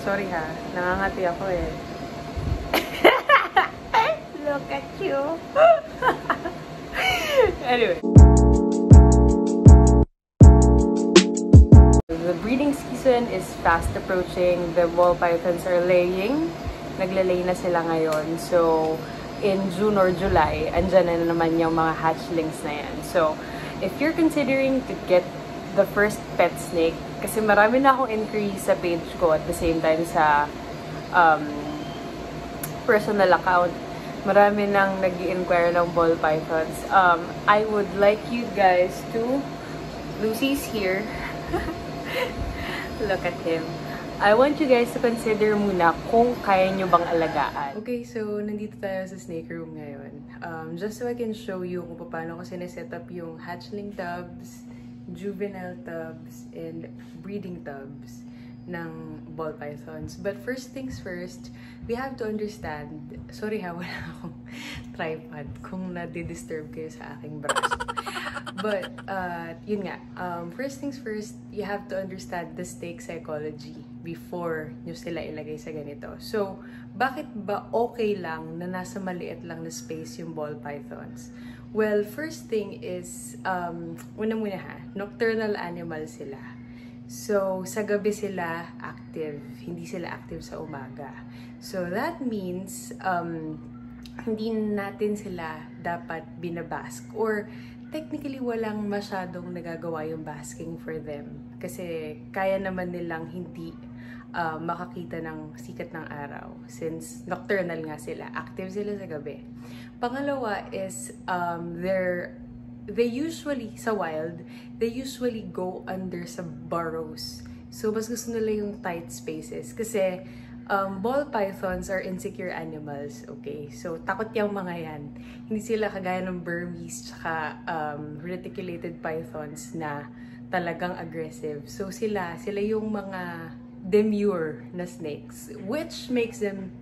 Sorry ha, nangangati ako eh. Look at you. Anyway. The breeding season is fast approaching. The ball pythons are laying. Naglalay na sila ngayon. So, in June or July, andyan na naman yung mga hatchlings na yan. So, if you're considering to get the first pet snake, kasi marami na akong increase sa page ko at the same time sa personal account, marami nang nag-i-inquire ng ball pythons. I would like you guys to, Lucy's here. Look at him. I want you guys to consider muna kung kaya nyo bang alagaan. Okay, so nandito tayo sa snake room ngayon. Just so I can show you kung paano ko sineset up yung hatchling tubs, juvenile tubs, and breeding tubs ng ball pythons. But first things first, we have to understand, sorry ha, wala akong tripod kung nadi-disturb kayo sa aking braso. But, yun nga, first things first, you have to understand the snake psychology before nyo sila ilagay sa ganito. So, bakit ba okay lang na nasa maliit lang na space yung ball pythons? Well, first thing is, una-muna ha, nocturnal animal sila. So, sa gabi sila active, hindi sila active sa umaga. So, that means, hindi natin sila dapat binabask or technically, walang masyadong nagagawa yung basking for them. Kasi kaya naman nilang hindi makakita ng sikat ng araw. Since nocturnal nga sila, active sila sa gabi. Pangalawa is, they usually, sa wild, they usually go under sa burrows. So, mas gusto nila yung tight spaces. Kasi, ball pythons are insecure animals, okay? So, takot yung mga yan. Hindi sila kagaya ng Burmese tsaka reticulated pythons na talagang aggressive. So, sila yung mga demure na snakes, which makes them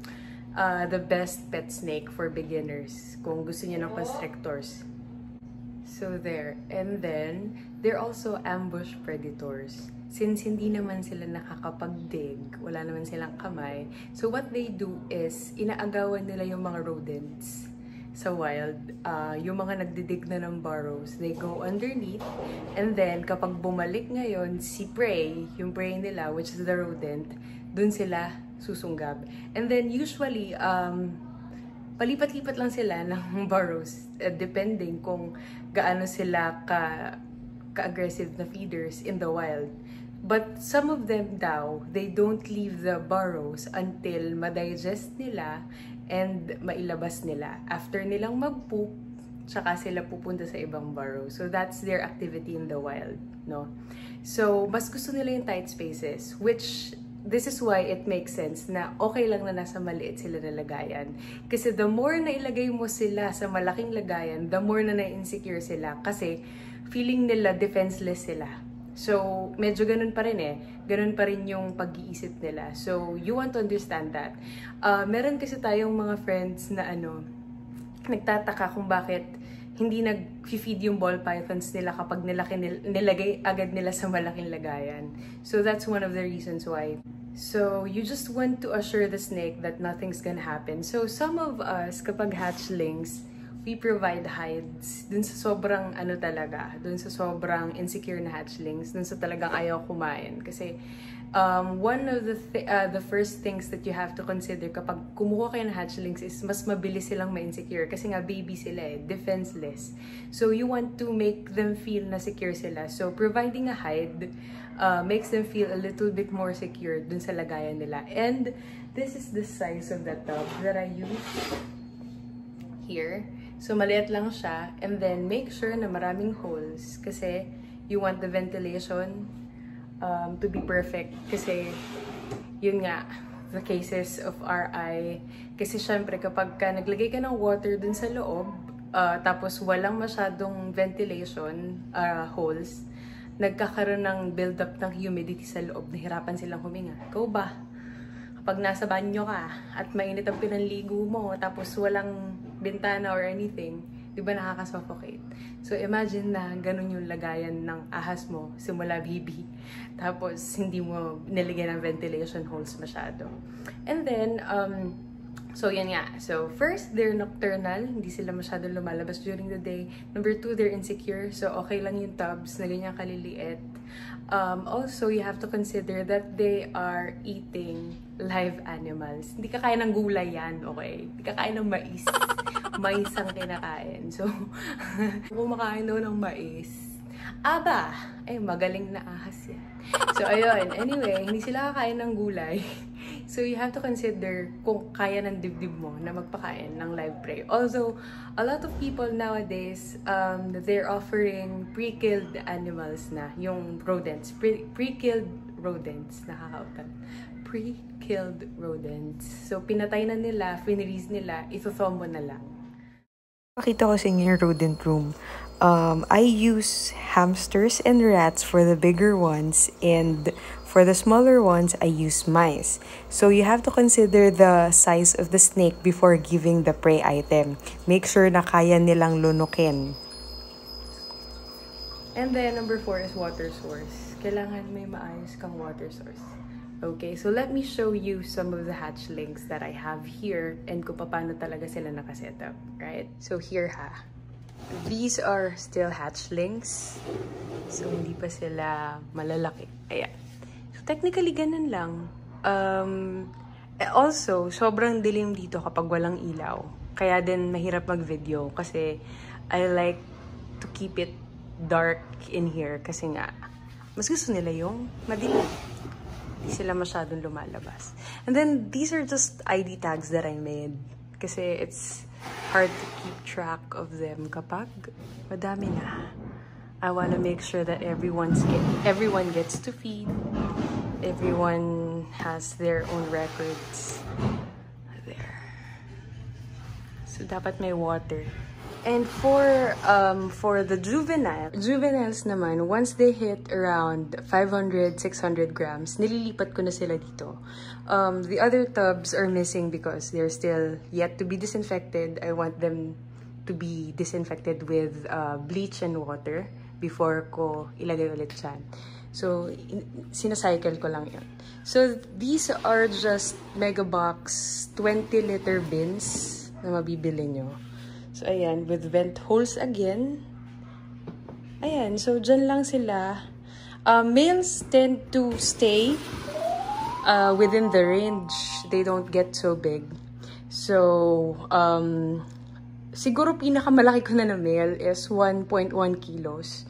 the best pet snake for beginners kung gusto niyo ng constrictors. So, there. And then, they're also ambush predators. Since hindi naman sila nakakapagdig, wala naman silang kamay, so what they do is, inaagawan nila yung mga rodents sa wild. Yung mga nagdidig na ng burrows, they go underneath, and then kapag bumalik ngayon, si prey, yung prey nila, which is the rodent, dun sila susunggab. And then usually, palipat-lipat lang sila ng burrows, depending kung gaano sila ka-aggressive na feeders in the wild. But some of them daw, they don't leave the burrows until ma-digest nila and mailabas nila. After nilang mag-poop, tsaka sila pupunta sa ibang burrow. So that's their activity in the wild, no? So, mas gusto nila yung tight spaces, which this is why it makes sense na okay lang na nasa maliit sila na lagayan. Kasi the more na ilagay mo sila sa malaking lagayan, the more na na-insecure sila. Kasi feeling nila defenseless sila. So, medyo ganun pa rin eh. Ganun pa rin yung pag-iisip nila. So, you want to understand that. Meron kasi tayong mga friends na nagtataka kung bakit hindi nag-feed yung ball pythons nila kapag nilagay agad nila sa malaking lagayan. So, that's one of the reasons why. So, you just want to assure the snake that nothing's gonna happen. So, some of us, kapag hatchlings, we provide hides dun sa sobrang dun sa sobrang insecure na hatchlings, dun sa talagang ayaw kumain. Kasi one of the first things that you have to consider kapag kumuha kayo ng hatchlings is mas mabilis silang ma-insecure kasi nga baby sila defenseless. So you want to make them feel na secure sila. So providing a hide makes them feel a little bit more secure dun sa lagayan nila. And this is the size of the tub that I use here. So, maliit lang siya. And then, make sure na maraming holes. Kasi, you want the ventilation to be perfect. Kasi, yun nga, the cases of RI. Kasi, syempre, kapag naglagay ka ng water dun sa loob, tapos walang masyadong ventilation holes, nagkakaroon ng build-up ng humidity sa loob. Nahirapan silang huminga. Ikaw ba? Kapag nasa banyo ka at mainit ang pinanligo mo tapos walang bintana or anything, di ba nakaka-suffocate? So, imagine na ganun yung lagayan ng ahas mo simula baby. Tapos, hindi mo nilagyan ng ventilation holes masyado. And then, so, yan nga. So, first, they're nocturnal. Hindi sila masyadong lumalabas during the day. Number 2, they're insecure. So, okay lang yung tubs na ganyan kaliliit. Also, you have to consider that they are eating live animals. Hindi kakain ng gulay yan, okay? Hindi kakain ng mais. Mais ang kinakain. So, kumakain daw ng mais. Aba! Ay, magaling na ahas yan. So, ayun. Anyway, hindi sila kakain ng gulay. So, you have to consider kung kaya ng dibdib mo na magpakain ng live prey. Also, a lot of people nowadays, they're offering pre-killed animals na. Yung rodents. Pre-killed rodents. Nakakautan. Pre-killed rodents. So, pinatay na nila, finrelease nila, ito-thaw mo na lang. Pakita ko sa inyo yung rodent room. I use hamsters and rats for the bigger ones, and for the smaller ones, I use mice. So you have to consider the size of the snake before giving the prey item. Make sure na kaya nilang lunukin. And then, number 4 is water source. Kailangan may maayos kang water source. Okay, so let me show you some of the hatchlings that I have here and kung paano talaga sila nakasetup, right? So here ha. These are still hatchlings. So hindi pa sila malalaki. Ayan. So technically ganun lang. Also, sobrang dilim dito kapag walang ilaw. Kaya din mahirap mag-video kasi I like to keep it dark in here kasi nga mas gusto nila yung madilim. Hindi sila masyadong lumalabas. And then, these are just ID tags that I made. Kasi it's hard to keep track of them kapag madami na. I want to make sure that everyone gets to feed. Everyone has their own records. There. So, dapat may water. And for the juveniles naman, once they hit around 500-600 grams, nililipat ko na sila dito. The other tubs are missing because they're still yet to be disinfected. I want them to be disinfected with bleach and water before ko ilagay ulit dyan. So, sinacycle ko lang yun. So, these are just Megabox 20-liter bins na mabibili nyo. So, ayan, with vent holes again. Ayan, so dyan lang sila. Males tend to stay within the range. They don't get so big. So, siguro pinakamalaki ko na male is 1.1 kilos.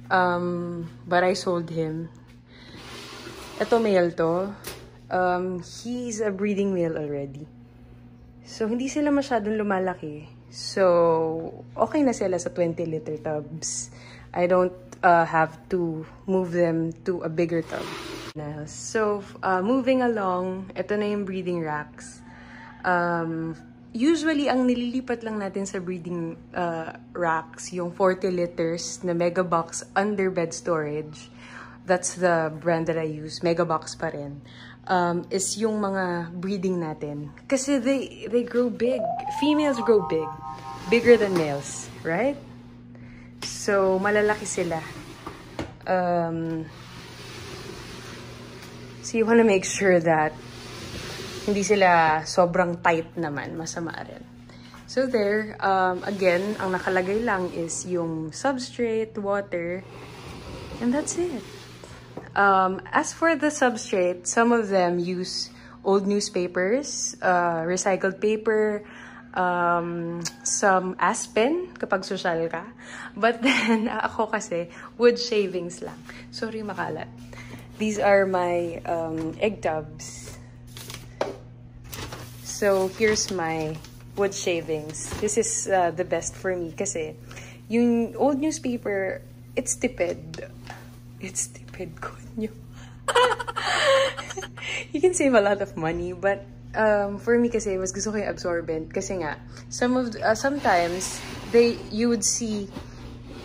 But I sold him. Ito male to. He's a breeding male already. So, hindi sila masyadong lumalaki. So, okay na sila sa 20-liter tubs. I don't have to move them to a bigger tub. So, moving along, ito na yung breeding racks. Usually, ang nililipat lang natin sa breeding racks, yung 40 liters na Megabox under bed storage. That's the brand that I use. Megabox pa rin. Is yung mga breeding natin. Kasi they grow big. Females grow big. Bigger than males. Right? So, malalaki sila. So, you wanna make sure that hindi sila sobrang tight naman. Masama rin. So, there. Again, ang nakalagay lang is yung substrate, water, and that's it. As for the substrate, some of them use old newspapers, recycled paper, some aspen kapag social ka. But then, ako kasi, wood shavings lang. Sorry, makalat. These are my egg tubs. So, here's my wood shavings. This is the best for me kasi yung old newspaper, it's stupid. It's stupid, konyo. You can save a lot of money, but for me kasi, mas gusto ko yung absorbent. Kasi nga, sometimes, you would see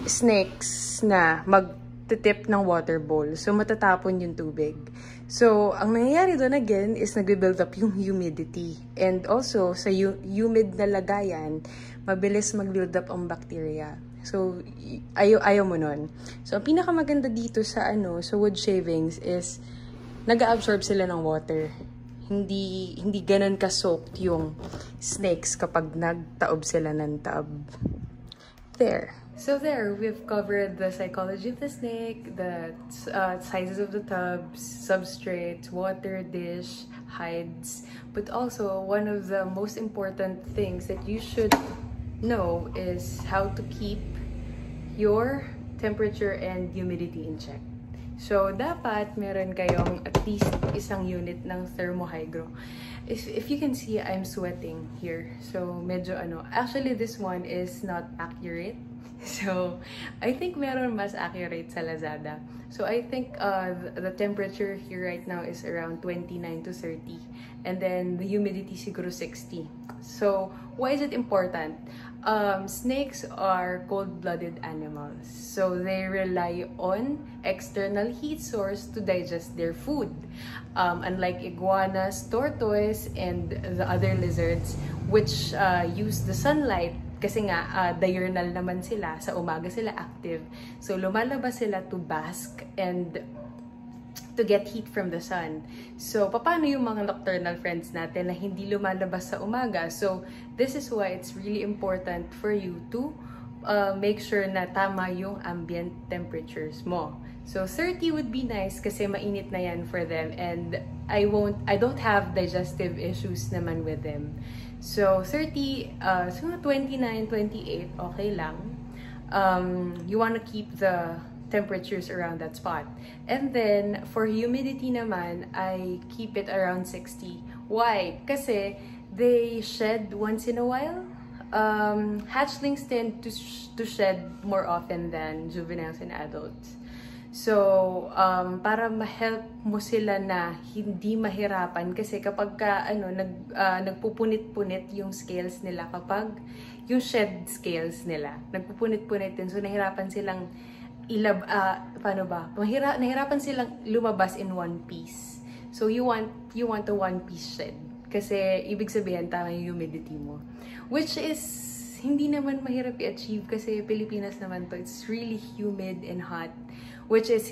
snakes na magtitip ng water bowl. So, matatapon yung tubig. So, ang nangyayari doon again is nag-build up yung humidity. And also, sa humid na lagayan, mabilis mag-build up ang bacteria. So, ayaw mo nun. So, ang pinakamaganda dito sa sa wood shavings is nag-absorb sila ng water. Hindi ganun ka-soaked yung snakes kapag nagtaob sila ng taob. There. So there, we've covered the psychology of the snake, the sizes of the tubs, substrates, water dish, hides, but also one of the most important things that you should know is how to keep your temperature and humidity in check. So, dapat meron kayong at least isang unit ng thermohygro. If you can see, I'm sweating here. So, medyo actually this one is not accurate. So, I think meron mas accurate sa Lazada. So, I think the temperature here right now is around 29 to 30. And then, the humidity siguro 60. So, why is it important? Snakes are cold-blooded animals. So, they rely on external heat source to digest their food. Unlike iguanas, tortoise, and the other lizards, which use the sunlight. Kasi nga, diurnal naman sila. Sa umaga sila active. So, lumalabas sila to bask and to get heat from the sun. So, paano yung mga nocturnal friends natin na hindi lumalabas sa umaga? So, this is why it's really important for you to make sure na tama yung ambient temperatures mo. So, 30 would be nice kasi mainit na yan for them. And I don't have digestive issues naman with them. So, 30, so 29, 28, okay lang. You want to keep the temperatures around that spot. And then, for humidity naman, I keep it around 60. Why? Kasi they shed once in a while. Hatchlings tend to shed more often than juveniles and adults. So, para ma-help mo sila na hindi mahirapan kasi kapag nagpupunit-punit yung scales nila kapag yung shed scales nila, nagpupunit-punit din. So, nahirapan silang nahirapan silang lumabas in one piece. So, you want a one-piece shed. Kasi, ibig sabihin, tama yung humidity mo. Which is, hindi naman mahirap i-achieve kasi Pilipinas naman to. It's really humid and hot. Which is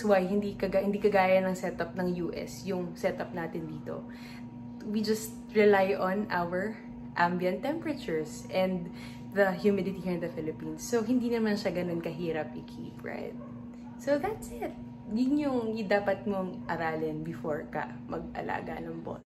why hindi kagaya ng setup ng US, yung setup natin dito. We just rely on our ambient temperatures and the humidity here in the Philippines. So, hindi naman siya ganun kahirap i-keep, right? So, that's it. Yun yung dapat mong aralin before ka mag-alaga ng ball.